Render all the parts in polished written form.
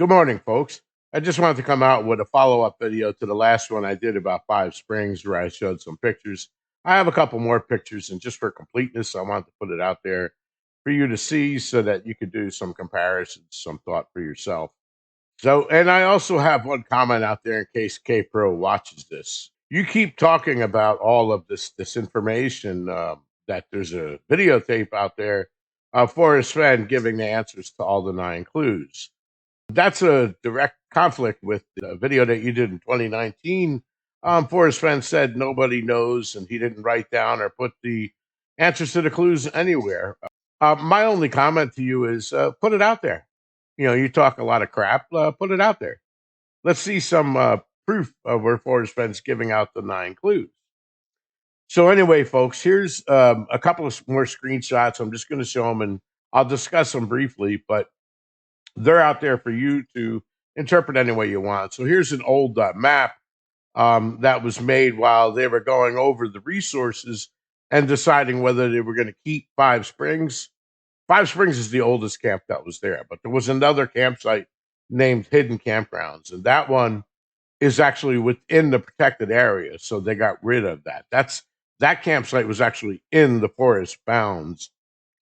Good morning, folks. I just wanted to come out with a follow-up video to the last one I did about Five Springs, where I showed some pictures. I have a couple more pictures, and just for completeness, I wanted to put it out there for you to see so that you could do some comparisons, some thought for yourself. So, and I also have one comment out there in case K Pro watches this. You keep talking about all of this information, that there's a videotape out there of Forrest Fenn giving the answers to all the 9 clues. That's a direct conflict with the video that you did in 2019. Forrest Fenn said nobody knows, and he didn't write down or put the answers to the clues anywhere. My only comment to you is put it out there. You know, you talk a lot of crap, put it out there. Let's see some proof of where Forrest Fenn's giving out the 9 clues. So, anyway, folks, here's a couple of more screenshots. I'm just going to show them and I'll discuss them briefly, but they're out there for you to interpret any way you want. So here's an old map that was made while they were going over the resources and deciding whether they were going to keep Five Springs. Five Springs is the oldest camp that was there, but there was another campsite named Hidden Campgrounds, and that one is actually within the protected area. So they got rid of that. That campsite was actually in the forest bounds,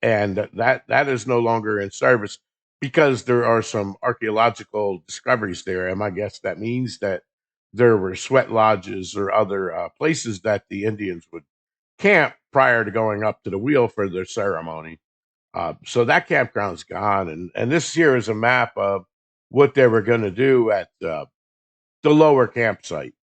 and that is no longer in service because there are some archaeological discoveries there. And I guess that means that there were sweat lodges or other places that the Indians would camp prior to going up to the wheel for their ceremony. So that campground's gone, and this here is a map of what they were going to do at the lower campsite.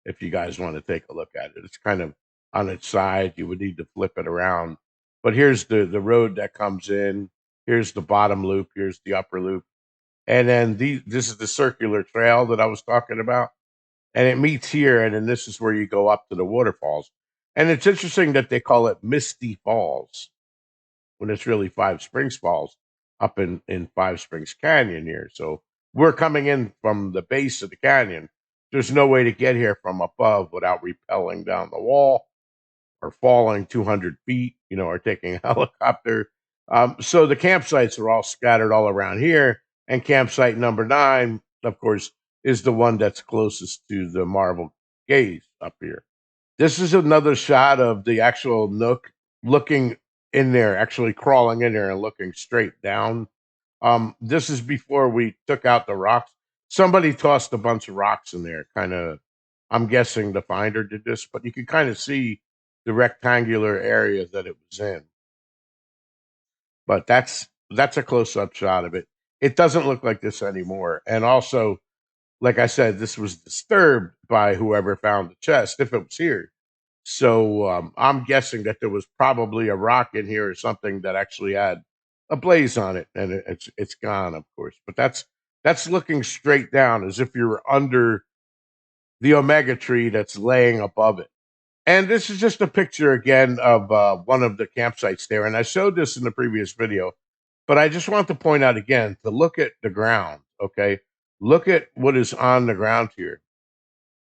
If you guys want to take a look at it, it's kind of on its side. You would need to flip it around. But here's the road that comes in. Here's the bottom loop. Here's the upper loop. And then this is the circular trail that I was talking about. And it meets here. And then this is where you go up to the waterfalls. And it's interesting that they call it Misty Falls when it's really Five Springs Falls up in Five Springs Canyon here. So we're coming in from the base of the canyon. There's no way to get here from above without rappelling down the wall or falling 200 feet, or taking a helicopter. So the campsites are all scattered all around here. And campsite number 9, of course, is the one that's closest to the Marble Gaze up here. This is another shot of the actual Nook looking in there, actually crawling in there and looking straight down. This is before we took out the rocks. Somebody tossed a bunch of rocks in there, kind of. I'm guessing the finder did this, but you can kind of see the rectangular area that it was in. But that's a close-up shot of it. It doesn't look like this anymore. And also, like I said, this was disturbed by whoever found the chest, if it was here. So I'm guessing that there was probably a rock in here or something that actually had a blaze on it, and it's gone, of course. But that's looking straight down as if you were under the omega tree that's laying above it. And this is just a picture again of one of the campsites there. And I showed this in the previous video, but I just want to point out again to look at the ground. Okay, look at what is on the ground here,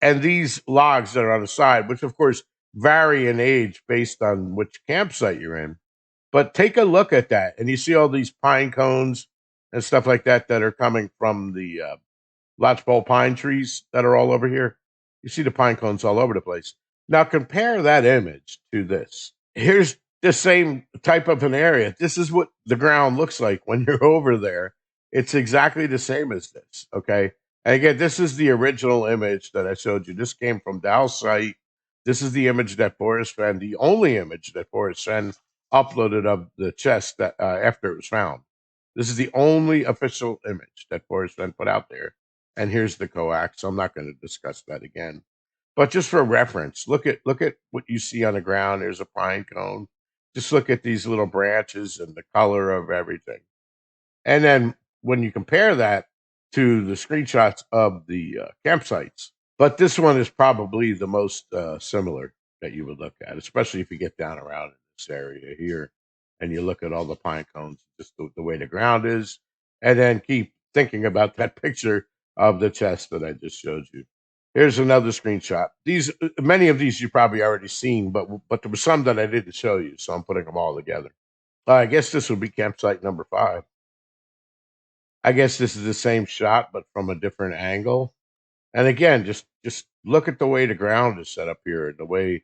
and these logs that are on the side, which of course vary in age based on which campsite you're in. But take a look at that, and you see all these pine cones and stuff like that that are coming from the lodgepole pine trees that are all over here. You see the pine cones all over the place. Now compare that image to this. Here's the same type of an area. This is what the ground looks like when you're over there. It's exactly the same as this. Okay. And again, this is the original image that I showed you. This came from Dow's site. This is the image that Forrest Fenn, the only image that Forrest Fenn uploaded of the chest that after it was found. This is the only official image that Forrest Fenn put out there. And here's the coax. I'm not going to discuss that again. But just for reference, look at what you see on the ground. There's a pine cone. Just look at these little branches and the color of everything. And then when you compare that to the screenshots of the campsites, but this one is probably the most similar that you would look at, especially if you get down around in this area here and you look at all the pine cones, just the way the ground is, and then keep thinking about that picture of the chest that I just showed you. Here's another screenshot. These many of these you've probably already seen, but there were some that I didn't show you, so I'm putting them all together. I guess this will be campsite number 5. I guess this is the same shot, but from a different angle. And again, just look at the way the ground is set up here, the way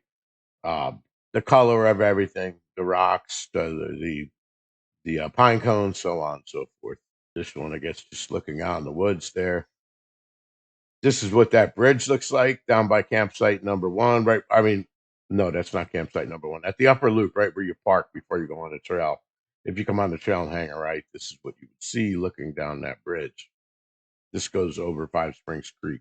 the color of everything, the rocks, the pine cones, so on and so forth. This one, I guess, just looking out in the woods there. This is what that bridge looks like down by campsite number one. Right, I mean, no, that's not campsite number one. At the upper loop, right where you park before you go on the trail. If you come on the trail and hang a right, this is what you would see looking down that bridge. This goes over Five Springs Creek.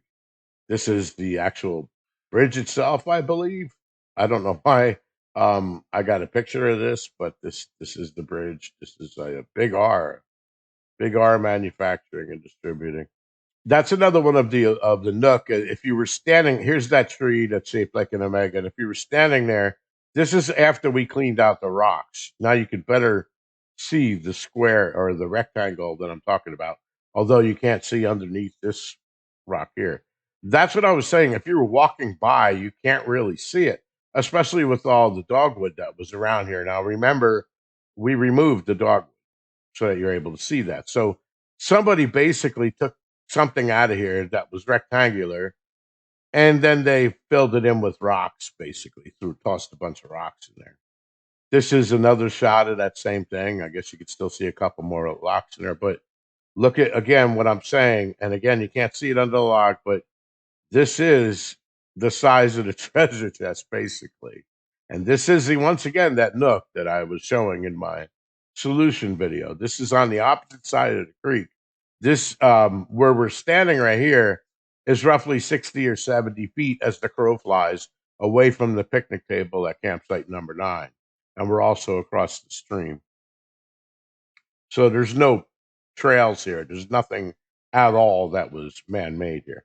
This is the actual bridge itself, I believe. I don't know why I got a picture of this, but this is the bridge. This is a Big R manufacturing and distributing. That's another one of the Nook. If you were standing, here's that tree that's shaped like an omega. And if you were standing there, this is after we cleaned out the rocks. Now you can better see the square or the rectangle that I'm talking about. Although you can't see underneath this rock here. That's what I was saying. If you were walking by, you can't really see it, especially with all the dogwood that was around here. Now remember, we removed the dogwood so that you're able to see that. So somebody basically took something out of here that was rectangular, and then they filled it in with rocks, basically, tossed a bunch of rocks in there. This is another shot of that same thing. I guess you could still see a couple more rocks in there, but look at again what I'm saying. And again, you can't see it under the log, but this is the size of the treasure chest, basically. And this is once again that nook that I was showing in my solution video. This is on the opposite side of the creek. This where we're standing right here is roughly 60 or 70 feet as the crow flies away from the picnic table at campsite number 9. And we're also across the stream. So there's no trails here. There's nothing at all that was man-made here.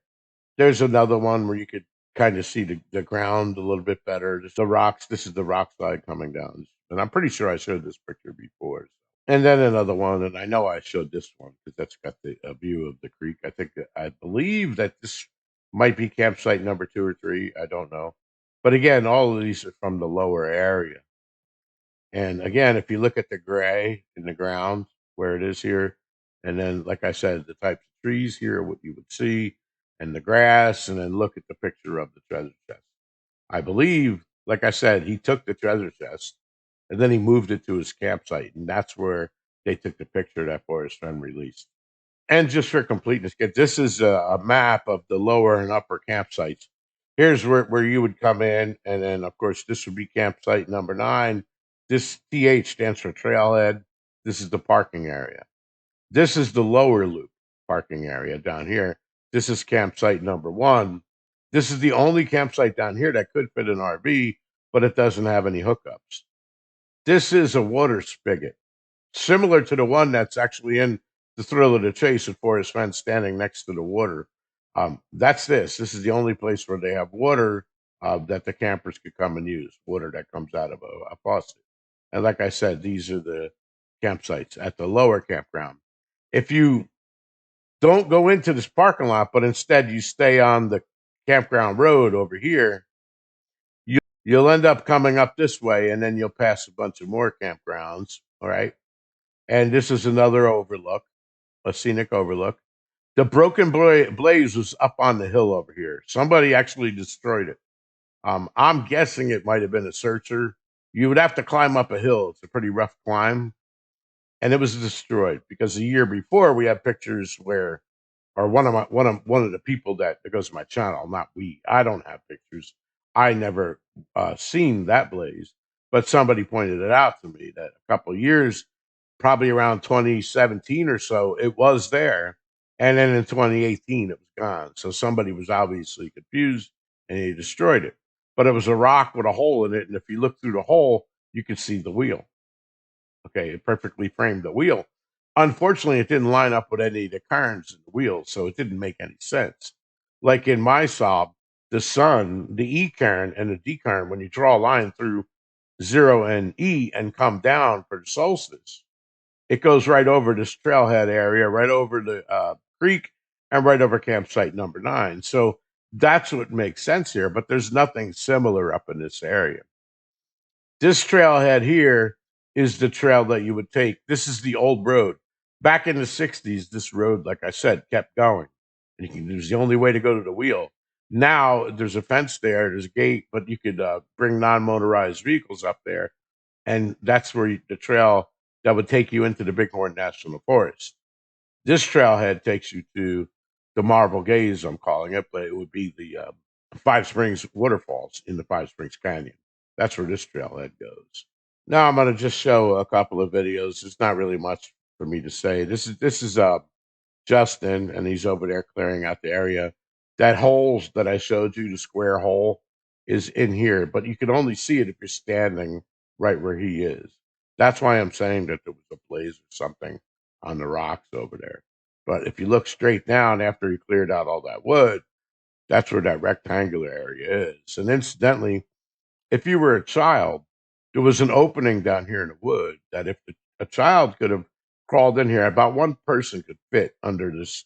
There's another one where you could kind of see the ground a little bit better. Just the rocks. This is the rock slide coming down. And I'm pretty sure I showed this picture before. And then another one, and I know I showed this one because that's got the a view of the creek. I believe that this might be campsite number 2 or 3. I don't know. But again, all of these are from the lower area. And again, if you look at the gray in the ground where it is here, and then, like I said, the types of trees here, what you would see, and the grass, and then look at the picture of the treasure chest. I believe, like I said, he took the treasure chest and then he moved it to his campsite, and that's where they took the picture that Forrest Fenn released. And just for completeness, this is a map of the lower and upper campsites. Here's where you would come in, and then of course this would be campsite number 9. This TH stands for trailhead. This is the parking area. This is the lower loop parking area down here. This is campsite number 1. This is the only campsite down here that could fit an RV, but it doesn't have any hookups. This is a water spigot, similar to the one that's actually in the Thrill of the Chase at Forrest Fenn, standing next to the water. That's this. This is the only place where they have water that the campers could come and use, water that comes out of a faucet. And like I said, these are the campsites at the lower campground. If you don't go into this parking lot, but instead you stay on the campground road over here, you'll end up coming up this way, and then you'll pass a bunch of more campgrounds. All right. And this is another overlook, a scenic overlook. The broken blaze was up on the hill over here. Somebody actually destroyed it. I'm guessing it might have been a searcher. You would have to climb up a hill. It's a pretty rough climb. And it was destroyed because the year before we had pictures where, or one of the people that goes to my channel, not we. I don't have pictures. I never seen that blaze, but somebody pointed it out to me that a couple of years, probably around 2017 or so, it was there, and then in 2018 it was gone. So somebody was obviously confused and he destroyed it. But it was a rock with a hole in it, and if you look through the hole, you could see the wheel. Okay, it perfectly framed the wheel. Unfortunately, it didn't line up with any of the cairns in the wheel, so it didn't make any sense. Like in my sob, the sun, the E cairn and the D cairn, when you draw a line through 0 and E and come down for the solstice, it goes right over this trailhead area, right over the creek, and right over campsite number 9. So that's what makes sense here, but there's nothing similar up in this area. This trailhead here is the trail that you would take. This is the old road. Back in the 60s, this road, like I said, kept going. And it was the only way to go to the wheel. Now there's a fence there, there's a gate, but you could bring non-motorized vehicles up there, and that's where the trail that would take you into the Bighorn National Forest. This trailhead takes you to the Marble Gaze, I'm calling it, but it would be the Five Springs waterfalls in the Five Springs Canyon. That's where this trailhead goes. Now I'm going to just show a couple of videos. There's not really much for me to say. This is Justin, and he's over there clearing out the area. That holes that I showed you, the square hole, is in here, but you can only see it if you're standing right where he is. That's why I'm saying that there was a blaze or something on the rocks over there. But if you look straight down after he cleared out all that wood, that's where that rectangular area is. And incidentally, if you were a child, there was an opening down here in the wood that if a child could have crawled in here, about one person could fit under this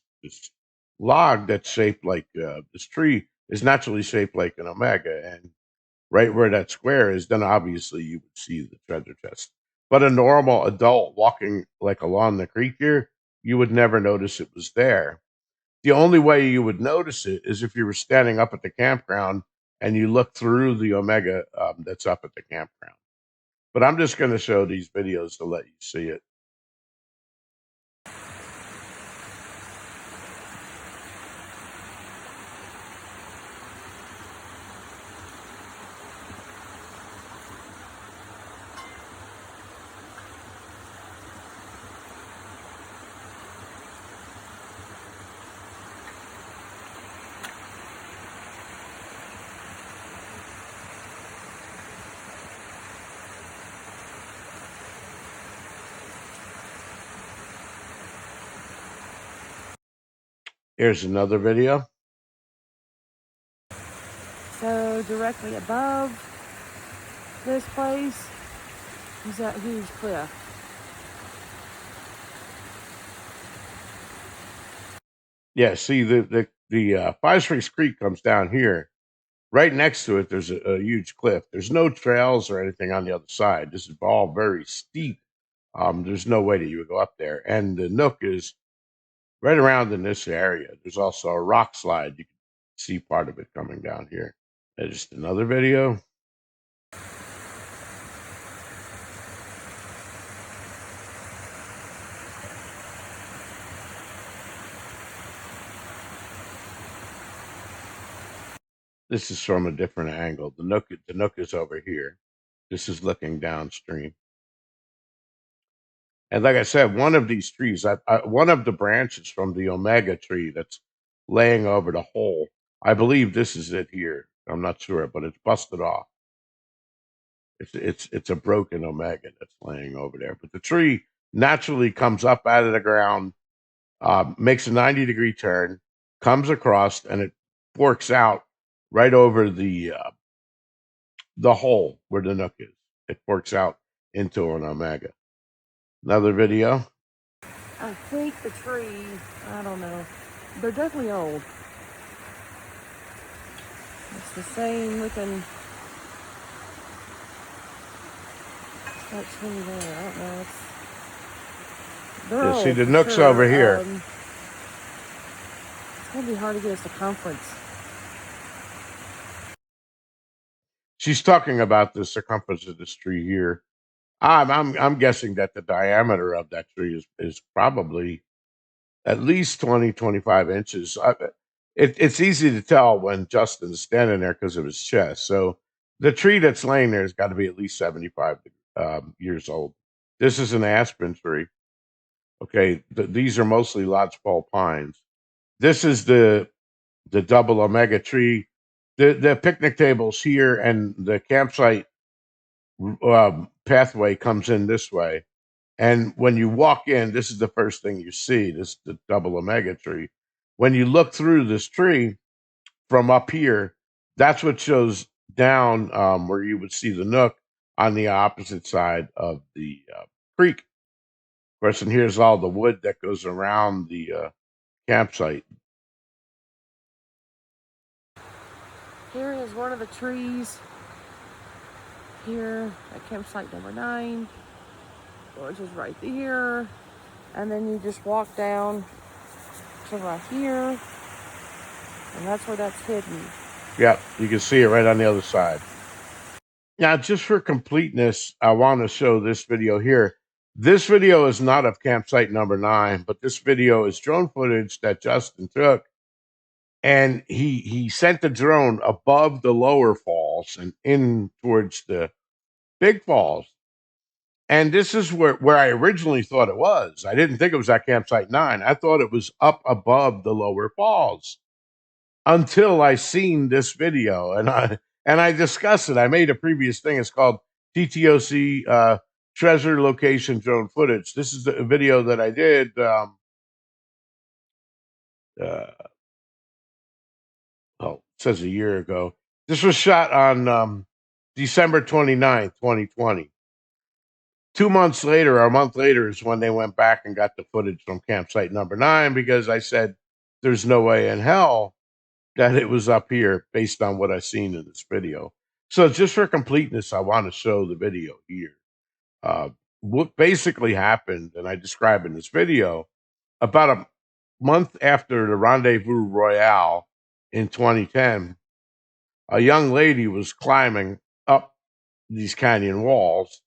log that's shaped like this tree is naturally shaped like an omega, and right where that square is, then obviously you would see the treasure chest. But a normal adult walking like along the creek here, you would never notice it was there. The only way you would notice it is if you were standing up at the campground and you look through the omega that's up at the campground. But I'm just going to show these videos to let you see it. Here's another video. So directly above this place is that huge cliff. Yeah, see the Five Springs Creek comes down here. Right next to it, there's a huge cliff. There's no trails or anything on the other side. This is all very steep. There's no way that you would go up there. And the Nook is right around in this area. There's also a rock slide. You can see part of it coming down here. There's just another video. This is from a different angle. The Nook is over here. This is looking downstream. And like I said, one of these trees, one of the branches from the Omega tree that's laying over the hole, I believe this is it here. I'm not sure, but it's busted off. It's a broken Omega that's laying over there. But the tree naturally comes up out of the ground, makes a 90-degree turn, comes across, and it forks out right over the hole where the Nook is. It forks out into an Omega. Another video. I think the tree, I don't know, they're definitely old. It's the same looking that tree there. I don't know. They're Yeah, see old the for Nook's over sure. here. It's gonna be hard to get a circumference. She's talking about the circumference of this tree here. I'm guessing that the diameter of that tree is probably at least 20-25 inches. It's easy to tell when Justin's standing there because of his chest. So the tree that's laying there has got to be at least 75 years old. This is an aspen tree. Okay, these are mostly lodgepole pines. This is the double omega tree. The picnic tables here and the campsite pathway comes in this way. And when you walk in, this is the first thing you see. This is the double omega tree. When you look through this tree from up here, that's what shows down where you would see the Nook on the opposite side of the creek. Of course, and here's all the wood that goes around the campsite. Here is one of the trees here at campsite number 9, which is right here. and then you just walk down to right here, and that's where that's hidden. Yep, you can see it right on the other side. Now, just for completeness, I want to show this video here. This video is not of campsite number 9, but this video is drone footage that Justin took, and he sent the drone above the lower falls and in towards the big falls. And this is where I originally thought it was. I didn't think it was at campsite 9. I thought it was up above the lower falls until I seen this video, and I discussed it. I made a previous thing. It's called TTOC Treasure Location Drone Footage. This is the video that I did. It says a year ago. This was shot on December 29th, 2020. 2 months later, or a month later, is when they went back and got the footage from campsite number 9, because I said there's no way in hell that it was up here based on what I've seen in this video. So just for completeness, I want to show the video here. What basically happened, and I describe in this video, about a month after the Rendezvous Royale in 2010, a young lady was climbing up these canyon walls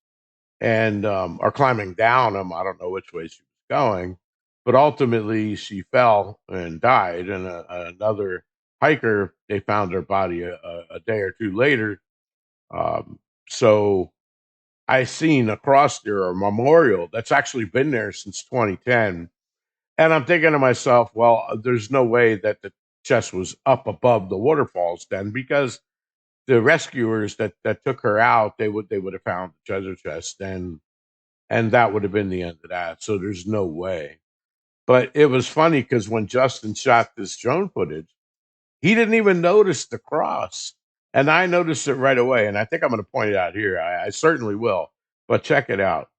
and or climbing down them. I don't know which way she was going, but ultimately she fell and died. And another hiker, they found her body a day or two later. So I seen across there a memorial that's actually been there since 2010. And I'm thinking to myself, well, there's no way that the chest was up above the waterfalls then, because the rescuers that took her out, they would have found the treasure chest, and that would have been the end of that. So there's no way. But it was funny because when Justin shot this drone footage, he didn't even notice the cross. And I noticed it right away. And I think I'm going to point it out here. I certainly will. But check it out.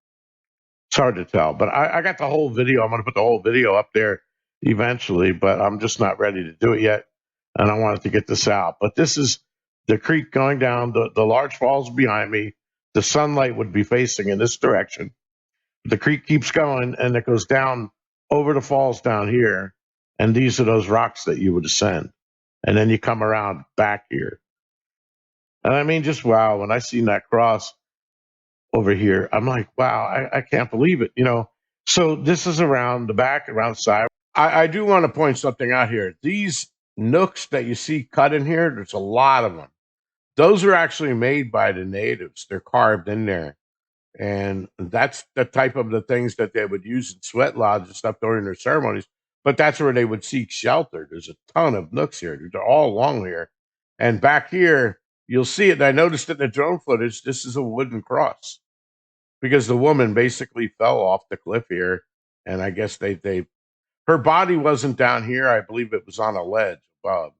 It's hard to tell. But I got the whole video. I'm going to put the whole video up there eventually, but I'm just not ready to do it yet. And I wanted to get this out. But this is the creek going down. The large falls behind me. The sunlight would be facing in this direction. The creek keeps going, and it goes down over the falls down here. And these are those rocks that you would ascend. And then you come around back here. And I mean, just wow, when I seen that cross over here, I'm like, wow, I can't believe it. So this is around the back, around the side. I do want to point something out here. These nooks that you see cut in here, there's a lot of them. Those are actually made by the natives. They're carved in there. And that's the type of the things that they would use in sweat lodges and stuff during their ceremonies. But that's where they would seek shelter. There's a ton of nooks here. They're all along here. And back here, you'll see it. And I noticed it in the drone footage. This is a wooden cross, because the woman basically fell off the cliff here. And I guess her body wasn't down here. I believe it was on a ledge above.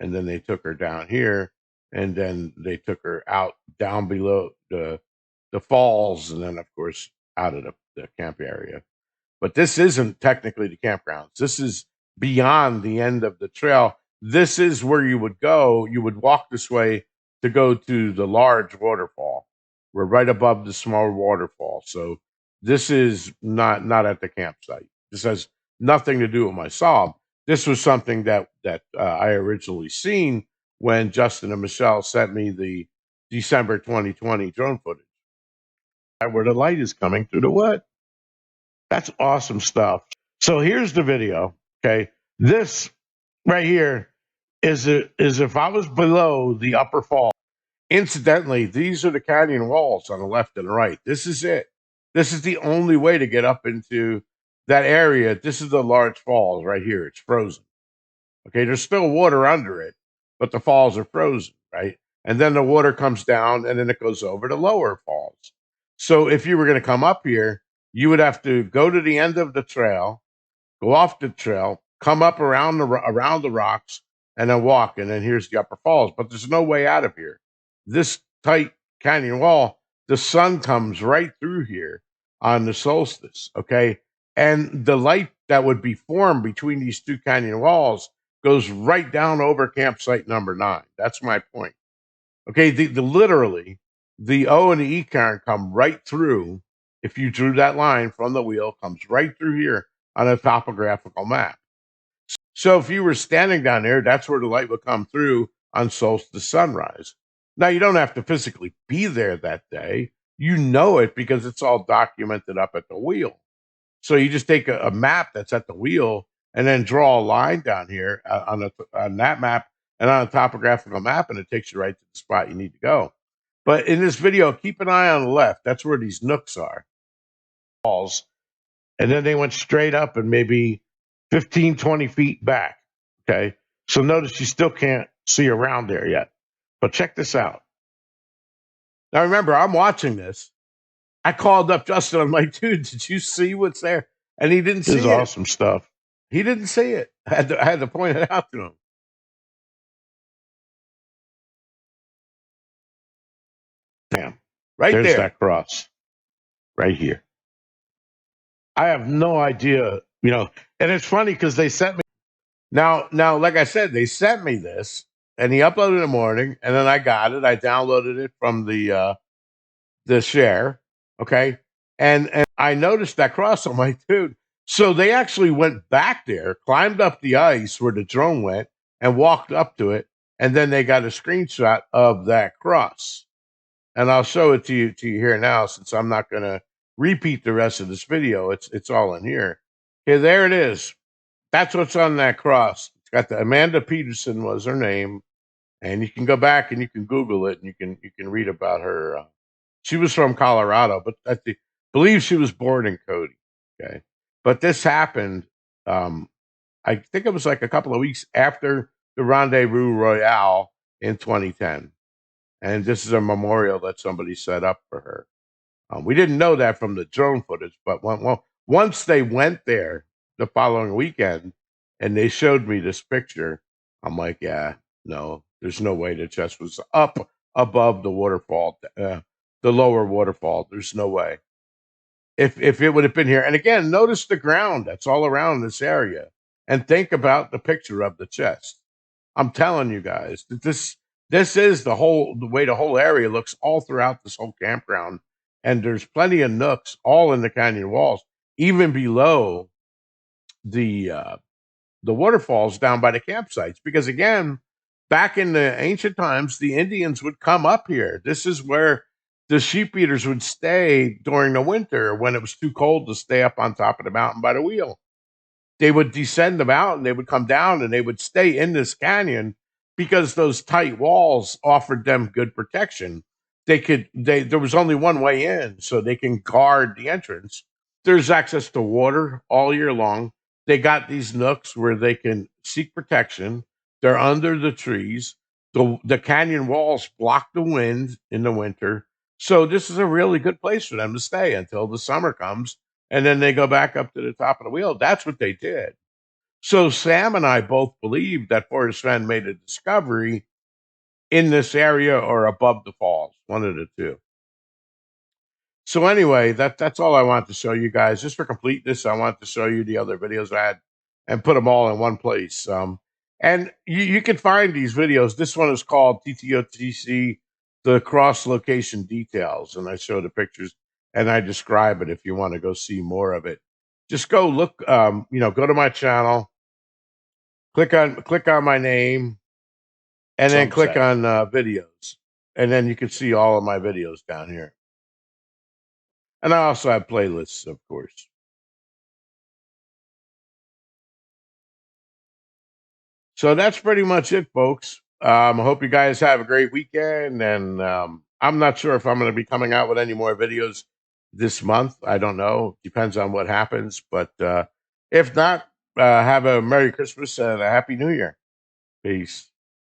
And then they took her down here. And then they took her out down below the falls, and then of course out of the camp area. But this isn't technically the campgrounds. This is beyond the end of the trail. This is where you would go. You would walk this way to go to the large waterfall. We're right above the small waterfall. So this is not at the campsite. This has nothing to do with my solve. This was something that I originally seen when Justin and Michelle sent me the December 2020 drone footage, where the light is coming through the wood. That's awesome stuff. So here's the video. Okay. This right here is if I was below the upper fall. Incidentally, these are the canyon walls on the left and right. This is it. This is the only way to get up into that area. This is the large falls right here. It's frozen. Okay, there's still water under it, but the falls are frozen, right? And then the water comes down and then it goes over to lower falls. So if you were going to come up here, you would have to go to the end of the trail, go off the trail, come up around the rocks, and then walk. And then here's the upper falls. But there's no way out of here. This tight canyon wall, the sun comes right through here on the solstice. Okay, and the light that would be formed between these two canyon walls goes right down over campsite number 9. That's my point. Okay, the literally the O and the E current come right through if you drew that line from the wheel, comes right through here on a topographical map. So if you were standing down there, that's where the light would come through on solstice sunrise. Now, you don't have to physically be there that day. You know it because it's all documented up at the wheel. So you just take a map that's at the wheel and then draw a line down here on that map and on a topographical map, and it takes you right to the spot you need to go. But in this video, keep an eye on the left. That's where these nooks are. Falls. And then they went straight up and maybe 15, 20 feet back. Okay. So notice you still can't see around there yet. But check this out. Now remember, I'm watching this. I called up Justin. I'm like, dude, did you see what's there? And he didn't see it. This is awesome stuff. He didn't see it. I had to point it out to him. Damn. Right there's that cross. Right here. I have no idea, and it's funny because they sent me now, like I said, they sent me this and he uploaded in the morning, and then I got it. I downloaded it from the share. Okay. And I noticed that cross. I'm like, dude. So they actually went back there, climbed up the ice where the drone went, and walked up to it. And then they got a screenshot of that cross. And I'll show it to you here now, since I'm not going to repeat the rest of this video. It's all in here. Okay, there it is. That's what's on that cross. It's got the Amanda Peterson was her name, and you can go back and you can Google it, and you can read about her. She was from Colorado, but I believe she was born in Cody. Okay, but this happened. I think it was like a couple of weeks after the Rendezvous Royale in 2010, and this is a memorial that somebody set up for her. We didn't know that from the drone footage, but once they went there the following weekend and they showed me this picture, I'm like, yeah, no, there's no way the chest was up above the waterfall, the lower waterfall. There's no way. If it would have been here, and again, notice the ground that's all around this area, and think about the picture of the chest. I'm telling you guys that this is the way the whole area looks all throughout this whole campground. And there's plenty of nooks all in the canyon walls, even below the waterfalls down by the campsites. Because again, back in the ancient times, the Indians would come up here. This is where the sheep eaters would stay during the winter when it was too cold to stay up on top of the mountain by the wheel. They would descend the mountain, they would come down, and they would stay in this canyon because those tight walls offered them good protection. There was only one way in, so they can guard the entrance. There's access to water all year long. They got these nooks where they can seek protection. They're under the trees. The canyon walls block the wind in the winter. So this is a really good place for them to stay until the summer comes, and then they go back up to the top of the wheel. That's what they did. So Sam and I both believe that Forrest Fenn made a discovery in this area or above the falls, one of the two. So anyway, that's all I want to show you guys. Just for completeness, I want to show you the other videos I had and put them all in one place. And you can find these videos. This one is called TTOTC, the cross location details. And I show the pictures and I describe it if you want to go see more of it. Just go look, go to my channel, click on my name, and then click on videos. And then you can see all of my videos down here. And I also have playlists, of course. So that's pretty much it, folks. I hope you guys have a great weekend. And I'm not sure if I'm going to be coming out with any more videos this month. I don't know. Depends on what happens. But if not, have a Merry Christmas and a Happy New Year. Peace.